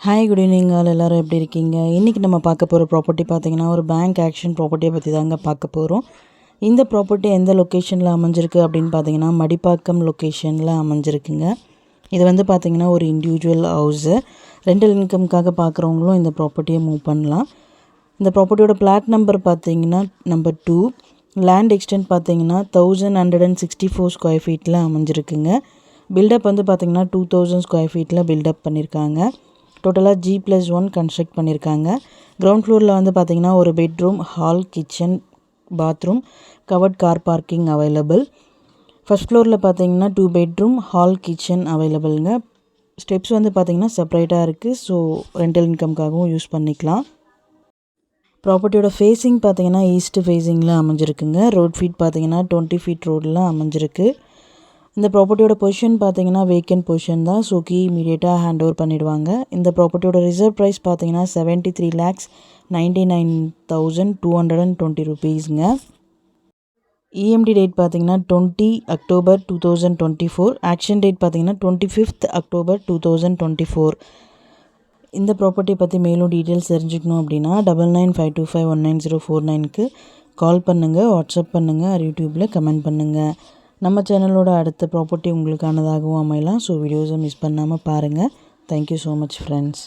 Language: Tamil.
ஹாய் குட் ஈவினிங் ஆல் எல்லோரும் எப்படி இருக்கீங்க? இன்றைக்கி நம்ம பார்க்க போகிற ப்ராப்பர்ட்டி பார்த்திங்கன்னா ஒரு பேங்க் ஆக்ஷன் ப்ராப்பர்ட்டியை பற்றி தாங்க பார்க்க போகிறோம். இந்த ப்ராப்பர்ட்டி எந்த லொக்கேஷனில் அமைஞ்சிருக்கு அப்படின்னு பார்த்தீங்கன்னா மடிப்பாக்கம் லொக்கேஷனில் அமைஞ்சிருக்குங்க. இது வந்து பார்த்திங்கன்னா ஒரு இண்டிவிஜுவல் ஹவுஸு. ரெண்டல் இன்கம்காக பார்க்குறவங்களும் இந்த ப்ராப்பர்ட்டியை மூவ் பண்ணலாம். இந்த ப்ராப்பர்ட்டியோட பிளாட் நம்பர் பார்த்திங்கன்னா நம்பர் 2. லேண்ட் எக்ஸ்டென்ட் பார்த்திங்கன்னா 1164 ஸ்கொயர் ஃபீட்டில் அமைஞ்சிருக்குங்க. பில்டப் வந்து பார்த்திங்கன்னா 2000 ஸ்கொயர் ஃபீட்டில் பில்டப் பண்ணியிருக்காங்க. டோட்டலாக G+1 கன்ஸ்ட்ரக்ட் பண்ணியிருக்காங்க. கிரவுண்ட் ஃப்ளோரில் வந்து பார்த்திங்கன்னா ஒரு bedroom, hall, kitchen, bathroom, covert car parking available. First ஃப்ளோரில் பார்த்திங்கன்னா 2 பெட்ரூம், ஹால், கிச்சன் அவைலபிளுங்க. ஸ்டெப்ஸ் வந்து பார்த்திங்கன்னா செப்பரேட்டாக இருக்குது. ஸோ ரெண்டல் இன்கம்காகவும் யூஸ் பண்ணிக்கலாம். ப்ராப்பர்ட்டியோட ஃபேஸிங் பார்த்திங்கன்னா ஈஸ்ட் ஃபேஸிங்கில் அமைஞ்சிருக்குங்க. ரோட் ஃபீட் பார்த்திங்கன்னா 20 ஃபீட் ரோடில் அமைஞ்சிருக்கு. இந்த ப்ராப்பர்ட்டியோட பொசிஷன் பார்த்தீங்கன்னா வேக்கன்ட் பொசிஷன் தான். ஸோ கீ இமீடியட்டாக ஹேண்ட் ஓவர் பண்ணிவிடுவாங்க. இந்த ப்ராப்பர்ட்டியோட ரிசர்வ் ப்ரைஸ் பார்த்தீங்கன்னா 73,99,220 rupeesங்க. இஎம்டி டேட் பார்த்தீங்கன்னா 20 October 2024. ஆக்ஷன் டேட் பார்த்தீங்கன்னா 25th October 2024. இந்த ப்ராப்பர்ட்டி பற்றி மேலும் டீட்டெயில்ஸ் தெரிஞ்சுக்கணும் அப்படின்னா 9952519049க்கு கால் பண்ணுங்கள், வாட்ஸ்அப் பண்ணுங்கள், யூடியூப்பில் கமெண்ட் பண்ணுங்கள். நம்ம சேனலோட அடுத்த ப்ராப்பர்ட்டி உங்களுக்கானதாகவும் அமையலாம். ஸோ வீடியோஸை மிஸ் பண்ணாமல் பாருங்கள். Thank you so much friends.